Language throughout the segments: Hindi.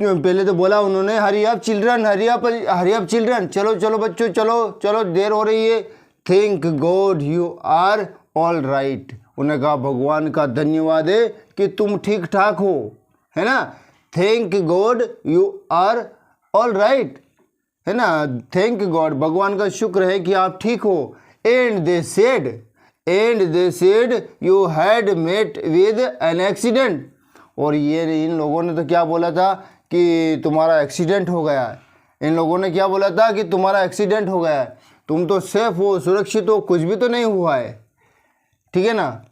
पहले तो बोला उन्होंने hurry up children, hurry up children, चलो चलो बच्चों, चलो चलो देर हो रही है। Thank God you are all right, उन्हें कहा भगवान का धन्यवाद है कि तुम ठीक ठाक हो, है ना। Thank God you are all right, है ना। थैंक गॉड, भगवान का शुक्र है कि आप ठीक हो। And they said you had met with an accident, और ये इन लोगों ने तो क्या बोला था कि तुम्हारा एक्सीडेंट हो गया है। इन लोगों ने क्या बोला था कि तुम्हारा एक्सीडेंट हो गया है, तुम तो सेफ हो, सुरक्षित हो, कुछ भी तो नहीं हुआ है, ठीक है ना।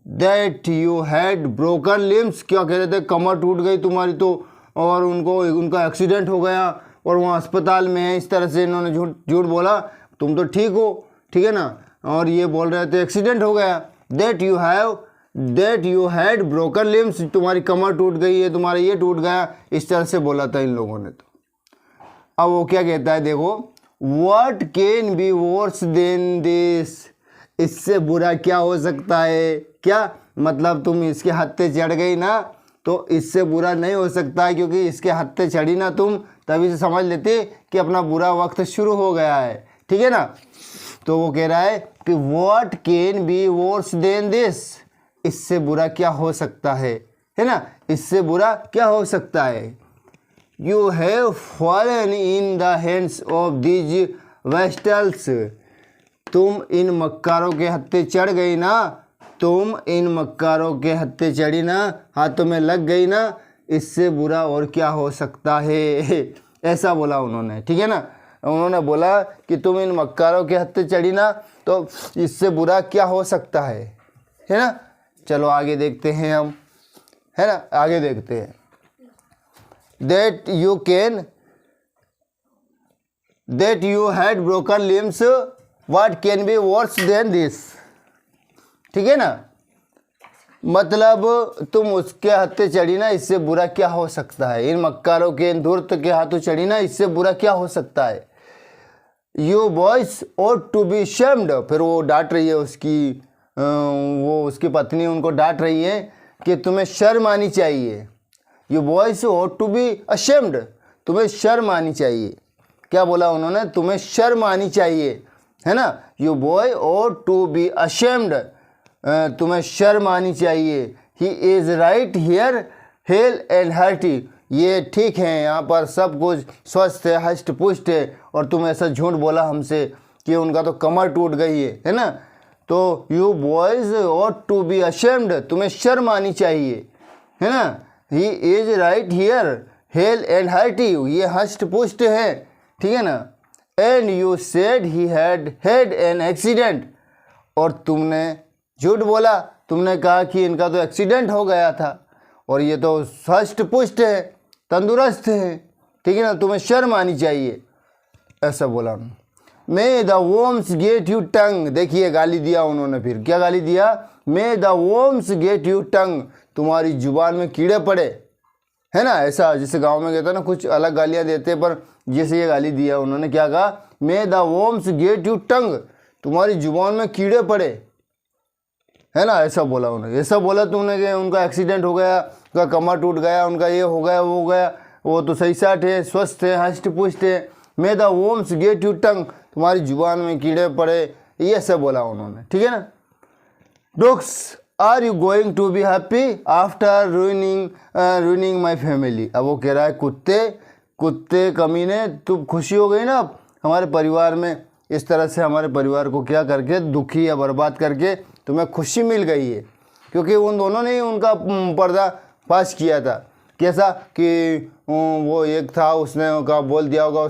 That you had broken limbs, क्या कह रहे थे, कमर टूट गई तुम्हारी तो, और उनका एक्सीडेंट हो गया और वहाँ अस्पताल में है। इस तरह से इन्होंने झूठ बोला, तुम तो ठीक हो, ठीक है ना, और ये बोल रहे थे एक्सीडेंट हो गया। That you had broken limbs, तुम्हारी कमर टूट गई है, तुम्हारा ये टूट गया, इस तरह से बोला था इन लोगों ने। तो अब वो क्या कहता है, देखो, what can be worse than this, इससे बुरा क्या हो सकता है। क्या मतलब, तुम इसके हत्थे चढ़ गई ना, तो इससे बुरा नहीं हो सकता है, क्योंकि इसके हत्थे चढ़ी ना तुम, तभी से समझ लेते कि अपना बुरा वक्त शुरू हो गया है, ठीक है ना। तो वो कह रहा है कि what can be worse than this, इससे बुरा क्या हो सकता है ना, इससे बुरा क्या हो सकता है। You have fallen in the hands of these wastrels, तुम इन मक्कारों के हत्थे चढ़ गई ना, तुम इन मक्कारों के हत्थे चढ़ी ना, हाथों में लग गई ना, इससे बुरा और क्या हो सकता है, ऐसा बोला उन्होंने, ठीक है ना। उन्होंने बोला कि तुम इन मक्कारों के हत्थे चढ़ी ना, तो इससे बुरा क्या हो सकता है ना। चलो आगे देखते हैं हम, है ना, आगे देखते हैं। That you had broken limbs, what can be worse than this, ठीक है ना। मतलब तुम उसके हत्थे चढ़ी ना, इससे बुरा क्या हो सकता है, इन मक्कारों के, इन धूर्त के हाथों चढ़ी ना, इससे बुरा क्या हो सकता है। You boys ought to be ashamed, फिर वो डांट रही है उसकी पत्नी उनको डांट रही है कि तुम्हें शर्म आनी चाहिए। You boys ought to be ashamed, तुम्हें शर्म आनी चाहिए। क्या बोला उन्होंने, तुम्हें शर्म आनी चाहिए, है ना। You boy ought to be ashamed, तुम्हें शर्म आनी चाहिए। He is right here hale and hearty, ये ठीक है, यहाँ पर सब कुछ स्वस्थ है, हष्ट पुष्ट है, और तुम ऐसा झूठ बोला हमसे कि उनका तो कमर टूट गई है ना। तो you boys ought to be ashamed, तुम्हें शर्म आनी चाहिए, है ना। He is right here hale and hearty, ये हष्ट पुष्ट है, ठीक है ना। And you said he had an accident, और तुमने झूठ बोला, तुमने कहा कि इनका तो एक्सीडेंट हो गया था, और ये तो हष्ट पुष्ट है, तंदुरुस्त है, ठीक है ना, तुम्हें शर्म आनी चाहिए, ऐसा बोला। May the worms get you tongue, देखिए गाली दिया उन्होंने, फिर क्या गाली दिया, may the worms get you tongue, तुम्हारी जुबान में कीड़े पड़े, है ना। ऐसा जैसे गांव में कहता है ना, कुछ अलग गालियां देते, पर जैसे ये गाली दिया उन्होंने, क्या कहा, may the worms get you tongue, तुम्हारी जुबान में कीड़े पड़े, है ना, ऐसा बोला उन्होंने। ऐसा बोला तुमने कि उनका एक्सीडेंट हो गया, उनका कमर टूट गया, उनका ये हो गया, वो हो गया, वो तो सही साठ है, स्वस्थ है, हष्ट पुष्ट है। May the worms get you tongue, तुम्हारी जुबान में कीड़े पड़े, ये सब बोला उन्होंने, ठीक है ना। Dogs are you going to be happy after ruining my family, अब वो कह रहा है कुत्ते कमीने, तुम खुशी हो गई ना हमारे परिवार में, इस तरह से हमारे परिवार को क्या करके, दुखी या बर्बाद करके तुम्हें खुशी मिल गई है। क्योंकि उन दोनों ने ही उनका पर्दा फाश किया था। कैसा कि वो एक था, उसने का बोल दिया होगा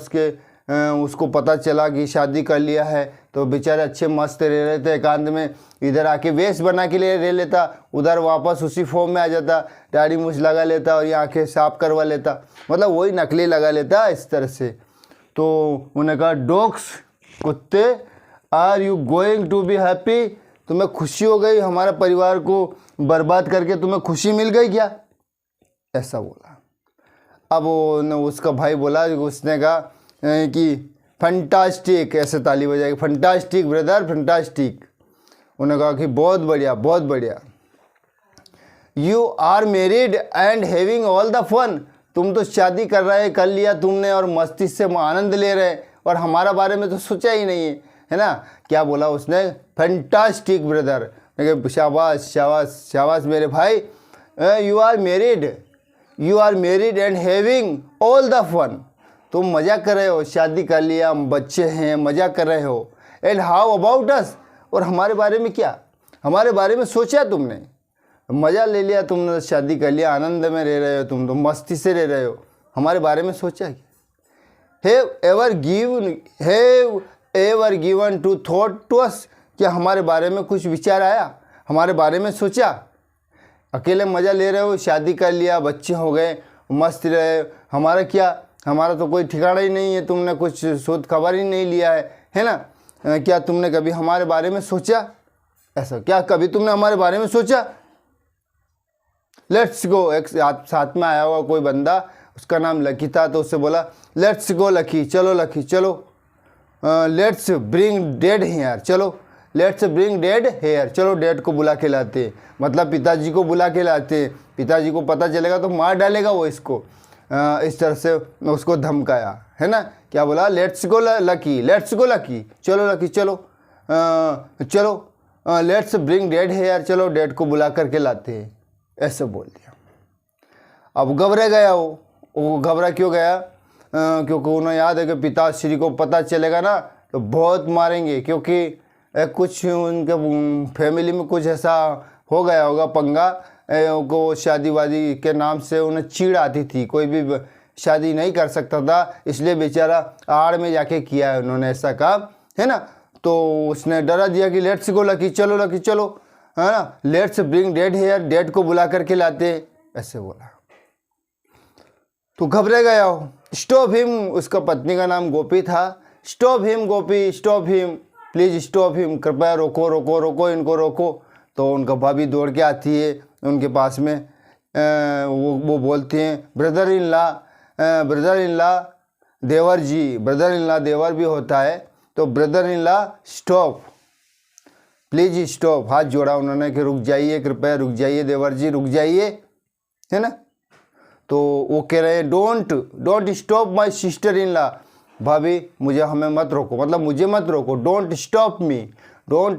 उसको पता चला कि शादी कर लिया है, तो बेचारे अच्छे मस्त रह रहे थे एकांत में, इधर आके वेश बना के लिए रह लेता, उधर वापस उसी फॉर्म में आ जाता, दाढ़ी मूछ लगा लेता और ये आँखें साफ करवा लेता, मतलब वही नकली लगा लेता इस तरह से। तो उन्होंने कहा, डॉग्स कुत्ते, are you going to be happy, तुम्हें खुशी हो गई, हमारे परिवार को बर्बाद करके तुम्हें खुशी मिल गई क्या, ऐसा बोला। अब उसका भाई बोला, उसने कहा कि फंटास्टिक, ऐसे ताली बजाएगी, फंटास्टिक ब्रदर, फंटास्टिक। उन्होंने कहा कि बहुत बढ़िया, बहुत बढ़िया। You are married and having all the fun, तुम तो शादी कर लिया तुमने और मस्ती से आनंद ले रहे, और हमारा बारे में तो सोचा ही नहीं है ना। क्या बोला उसने, फैंटास्टिक ब्रदर। शाबाश शाबाश शाबाश मेरे भाई, you are married and having all the fun. तुम मज़ा कर रहे हो, शादी कर लिया, बच्चे हैं, मज़ा कर रहे हो। एंड हाउ अबाउट अस, और हमारे बारे में क्या, हमारे बारे में सोचा तुमने, मज़ा ले लिया तुमने, शादी कर लिया, आनंद में रह रहे हो, तुम तो मस्ती से रह रहे हो, हमारे बारे में सोचा क्या। Have ever given to thought to us, क्या हमारे बारे में कुछ विचार आया, हमारे बारे में सोचा। अकेले मज़ा ले रहे हो, शादी कर लिया, बच्चे हो गए, मस्त रहे, हमारा क्या, हमारा तो कोई ठिकाना ही नहीं है, तुमने कुछ शोध खबर ही नहीं लिया है ना। क्या तुमने कभी हमारे बारे में सोचा, ऐसा क्या कभी तुमने हमारे बारे में सोचा। लेट्स गो, एक साथ में आया हुआ कोई बंदा, उसका नाम लकी था, तो उससे बोला लेट्स गो लकी, चलो लकी चलो, लेट्स ब्रिंग डेड हेयर, चलो लेट्स ब्रिंग डेड हेयर, चलो डेड को बुला के लाते, मतलब पिताजी को बुला के लाते, पिताजी को पता चलेगा तो मार डालेगा वो इसको। इस तरह से उसको धमकाया, है ना। क्या बोला, let's go lucky, let's go Lucky, चलो लकी चलो, चलो लेट्स ब्रिंग डेड हेयर, चलो डेड को बुला करके लाते हैं, ऐसे बोल दिया। अब घबरा गया वो घबरा क्यों गया, क्योंकि उन्हें याद है कि पिताश्री को पता चलेगा ना तो बहुत मारेंगे, क्योंकि कुछ उनके फैमिली में कुछ ऐसा हो गया होगा पंगा, को शादी वादी के नाम से उन्हें चीड़ आती थी, कोई भी शादी नहीं कर सकता था, इसलिए बेचारा आड़ में जाके किया है उन्होंने ऐसा काम, है ना। तो उसने डरा दिया कि लेट्स गो लकी, चलो लकी चलो, है ना, let's bring dad here, dad को बुला करके लाते, ऐसे बोला। तो घबरा गया हो। स्टॉप हिम, उसका पत्नी का नाम गोपी था। Stop him Gopi, stop him, please stop him, कृपया रोको रोको रोको इनको रोको। तो उनका भाभी दौड़ के आती है उनके पास में, वो बोलती हैं brother in La they were ji, brother in ला देवर भी होता है, तो brother in law stop, please stop, हाथ जोड़ा उन्होंने कि रुक जाइए, कृपया रुक जाइए देवर जी, रुक जाइए, है ना। तो वो कह रहे हैं don't stop my sister in law, भाभी मुझे हमें मत रोको, मतलब मुझे मत रोको, don't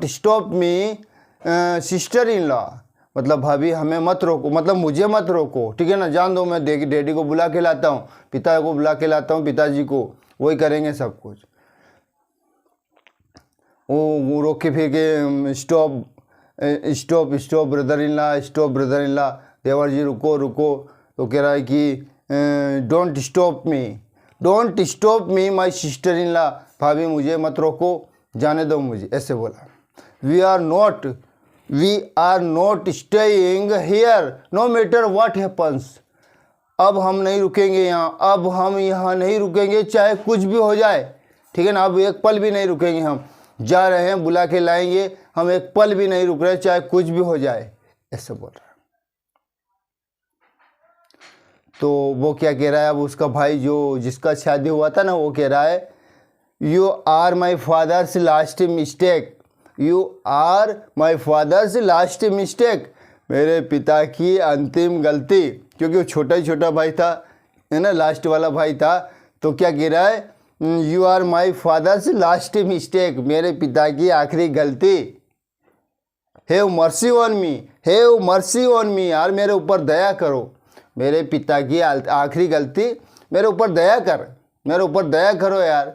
stop me sister in law, मतलब भाभी हमें मत रोको, मतलब मुझे मत रोको, ठीक है ना, जान दो, मैं डैडी को बुला के लाता हूँ, पिता को बुला के लाता हूँ, पिताजी को, वही करेंगे सब कुछ। वो रोक के फिर के stop brother in law, stop brother in law, देवर जी रुको रुको। तो कह रहा है कि don't stop me my sister in law, भाभी मुझे मत रोको, जाने दो मुझे, ऐसे बोला। We are not staying here no matter what happens, अब हम नहीं रुकेंगे यहाँ, अब हम यहाँ नहीं रुकेंगे चाहे कुछ भी हो जाए, ठीक है ना, अब एक पल भी नहीं रुकेंगे, हम जा रहे हैं, बुला के लाएंगे, हम एक पल भी नहीं रुक रहे चाहे कुछ भी हो जाए, ऐसे बोल रहा है। तो वो क्या कह रहा है, अब उसका भाई जो जिसका शादी हुआ था ना, वो कह रहा है you are my father's last mistake, you are my father's last mistake, मेरे पिता की अंतिम गलती, क्योंकि वो छोटा ही छोटा भाई था, है ना, लास्ट वाला भाई था। तो क्या कह रहा है, you are my father's last mistake, मेरे पिता की आखिरी गलती, हैव मर्सी ऑन मी, यार मेरे ऊपर दया करो, मेरे पिता की आखिरी गलती, मेरे ऊपर दया करो यार।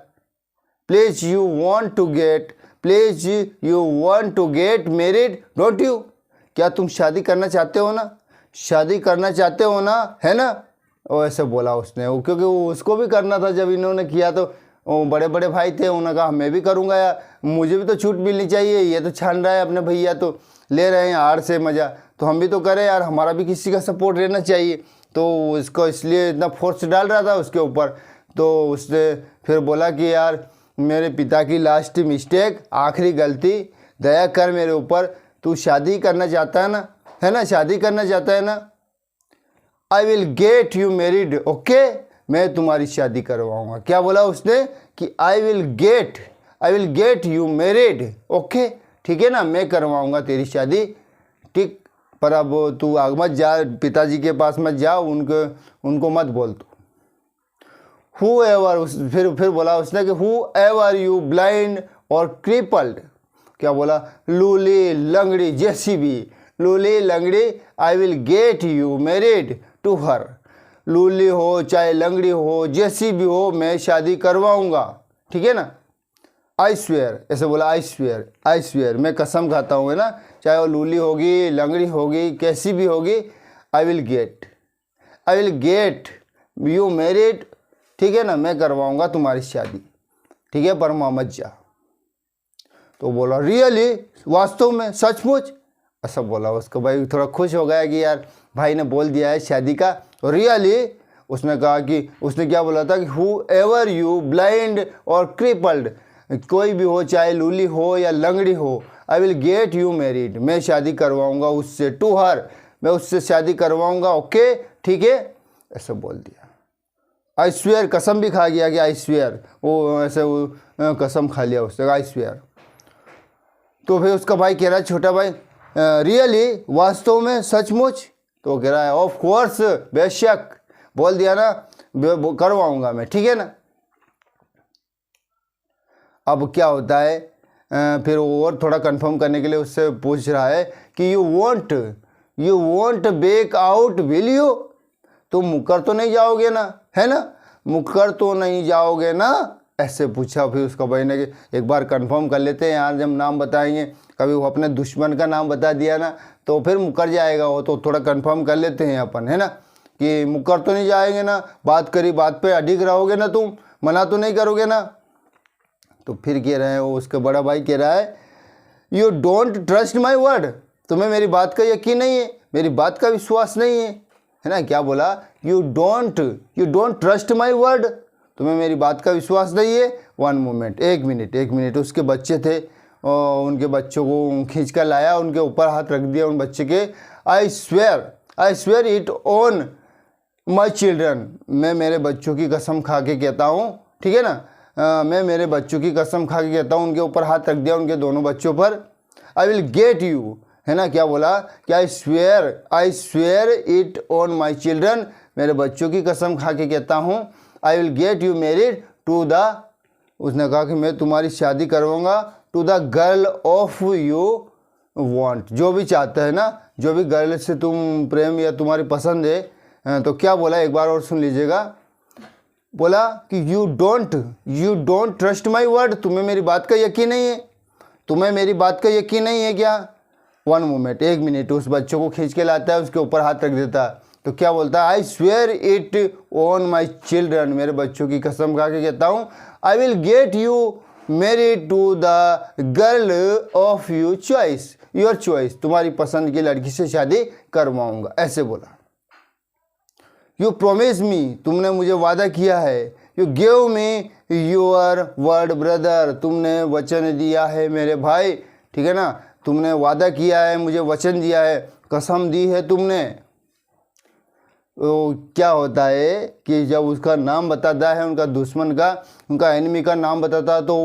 Please you want to get married don't you, क्या तुम शादी करना चाहते हो ना, है ना। वो ऐसे बोला उसने, वो क्योंकि उसको भी करना था, जब इन्होंने किया तो वो बड़े बड़े भाई थे, उन्होंने कहा मैं भी करूँगा यार, मुझे भी तो छूट मिलनी चाहिए, ये तो छान रहा है अपने भैया तो ले रहे हैं हार से मज़ा, तो हम भी तो करें यार, हमारा भी किसी का सपोर्ट रहना चाहिए। तो उसको इसलिए इतना फोर्स डाल रहा था उसके ऊपर। तो उसने फिर बोला कि यार मेरे पिता की लास्ट मिस्टेक, आखिरी गलती, दया कर मेरे ऊपर, तू शादी करना चाहता है ना, है ना, शादी करना चाहता है ना, आई will get you married, okay, मैं तुम्हारी शादी करवाऊँगा। क्या बोला उसने कि आई will get you married, okay, ठीक है ना, मैं करवाऊँगा तेरी शादी, ठीक, पर अब तू आग मत जा, पिताजी के पास मत जा, उनको मत बोल तू। हु एवर, फिर बोला उसने कि हु एवर यू ब्लाइंड और क्रिपल्ड, क्या बोला, लूली लंगड़ी जैसी भी, लूली लंगड़ी, I will get you married to her. लूली हो चाहे लंगड़ी हो जैसी भी हो, मैं शादी करवाऊंगा, ठीक है ना। आई स्वेयर, ऐसे बोला, आई स्वेयर, आई स्वेयर, मैं कसम खाता हूँ, है ना, चाहे वो लूली होगी लंगड़ी होगी कैसी भी होगी, आई विल गेट यू मैरिड, ठीक है ना, मैं करवाऊंगा तुम्हारी शादी, ठीक है, पर वहाँ मत जा। तो बोला रियली, वास्तव में, सचमुच, ऐसा बोला। उसको भाई थोड़ा खुश हो गया कि यार भाई ने बोल दिया है शादी का। रियली, उसने कहा कि, उसने क्या बोला था कि हु एवर यू ब्लाइंड और क्रिपल्ड, कोई भी हो चाहे लूली हो या लंगड़ी हो, आई विल गेट यू मैरिड, मैं शादी करवाऊंगा उससे, टू हर, मैं उससे शादी करवाऊंगा, ओके, ठीक है, ऐसे बोल दिया। आई स्वेयर, कसम भी खा गया कि आई स्वेयर, वो ऐसे कसम खा लिया उसने, आई स्वेयर। तो फिर उसका भाई कह रहा है, छोटा भाई, रियली, वास्तव में, सचमुच, तो कह रहा है ऑफ कोर्स, बेशक, बोल दिया ना, करवाऊंगा मैं, ठीक है ना। अब क्या होता है, फिर और थोड़ा कंफर्म करने के लिए उससे पूछ रहा है कि you want back out will you, तुम मुकर तो नहीं जाओगे ना, है ना, मुकर तो नहीं जाओगे ना, ऐसे पूछा। फिर उसका भाई ने कि एक बार कंफर्म कर लेते हैं यार, जब नाम बताएंगे, कभी वो अपने दुश्मन का नाम बता दिया ना तो फिर मुकर जाएगा वो, तो थोड़ा कंफर्म कर लेते हैं अपन, है ना, कि मुकर तो नहीं जाएंगे ना, बात करी बात पे अडिग रहोगे ना, तुम मना तो नहीं करोगे ना। तो फिर कह रहे हैं वो, उसका बड़ा भाई कह रहा है, you don't trust my word, तुम्हें मेरी बात का यकीन नहीं है, मेरी बात का विश्वास नहीं है ना, क्या बोला, you don't trust my word, तुम्हें मेरी बात का विश्वास नहीं है। वन मोमेंट, एक मिनट, उसके बच्चे थे और उनके बच्चों को खींच कर लाया, उनके ऊपर हाथ रख दिया उन बच्चे के। आई swear it on my children, मैं मेरे बच्चों की कसम खा के कहता हूँ, ठीक है ना, मैं मेरे बच्चों की कसम खा के कहता हूँ, उनके ऊपर हाथ रख दिया, उनके दोनों बच्चों पर। आई विल गेट यू, है ना, क्या बोला कि I swear it on my children, मेरे बच्चों की कसम खा के कहता हूँ, I will get you married to the, उसने कहा कि मैं तुम्हारी शादी करवाऊंगा, to the girl of you want, जो भी चाहता है ना, जो भी गर्ल से तुम प्रेम या तुम्हारी पसंद है। तो क्या बोला, एक बार और सुन लीजिएगा, बोला कि you don't trust my word, तुम्हें मेरी बात का यकीन नहीं है, तुम्हें मेरी बात का यकीन नहीं है क्या। वन मोमेंट, एक मिनट, उस बच्चों को खींच के लाता है, उसके ऊपर हाथ रख देता है, तो क्या बोलता है, I swear it on my children, मेरे बच्चों की कसम खा के कहता हूँ, I will get you married to the girl of your choice, तुम्हारी पसंद की लड़की से शादी करवाऊंगा, ऐसे बोला। यू प्रोमिस मी, तुमने मुझे वादा किया है, you give me your word brother, तुमने वचन दिया है मेरे भाई, ठीक है ना, तुमने वादा किया है, मुझे वचन दिया है, कसम दी है तुमने। तो क्या होता है कि जब उसका नाम बताता है, उनका दुश्मन का, उनका एनिमी का नाम बताता है, तो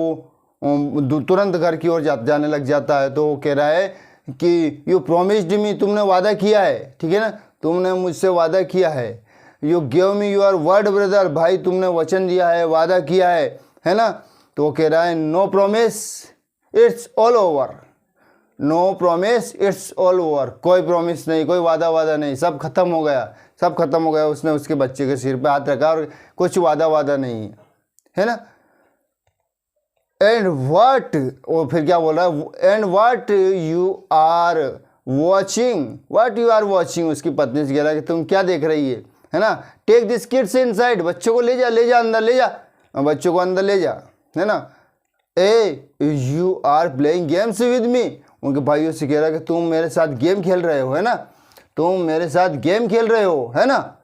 वो तुरंत घर की ओर जाने लग जाता है। तो वो कह रहा है कि यू प्रोमिस्ड मी, तुमने वादा किया है, ठीक है ना, तुमने मुझसे वादा किया है। You give me your word brother, भाई तुमने वचन दिया है, वादा किया है ना। तो वो कह रहा है no promise it's all over, no promise it's all over, कोई प्रॉमिस नहीं, कोई वादा नहीं, सब खत्म हो गया, उसने उसके बच्चे के सिर पे हाथ रखा और कुछ वादा नहीं है ना। एंड व्हाट, वो फिर क्या बोल रहा है, and what you are watching, उसकी पत्नी से कह रहा है कि तुम क्या देख रही है ना। टेक दिस किड्स इनसाइड, बच्चों को ले जा अंदर ले जा, बच्चों को अंदर ले जा, है ना। You are playing games with me, उनके भाइयों से कह रहा है कि तुम मेरे साथ गेम खेल रहे हो, है ना, तुम मेरे साथ गेम खेल रहे हो, है ना।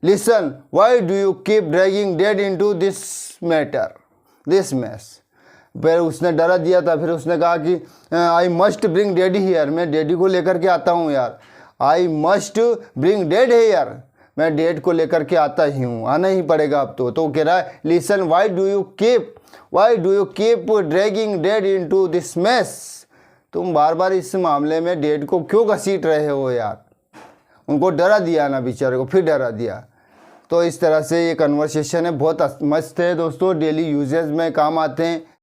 Listen, why do you keep dragging dad into this mess. फिर उसने डरा दिया था, फिर उसने कहा कि I must bring daddy here, मैं डैडी को लेकर के आता हूँ यार, I must bring dad here, मैं डैड को लेकर के आता ही हूँ, आना ही पड़ेगा अब तो कह रहा है listen, why do you keep dragging dad into this mess, तुम बार बार इस मामले में डेड को क्यों घसीट रहे हो यार। उनको डरा दिया ना बेचारे को, फिर डरा दिया। तो इस तरह से ये कन्वर्सेशन है, बहुत मस्त है दोस्तों, डेली यूजेस में काम आते हैं।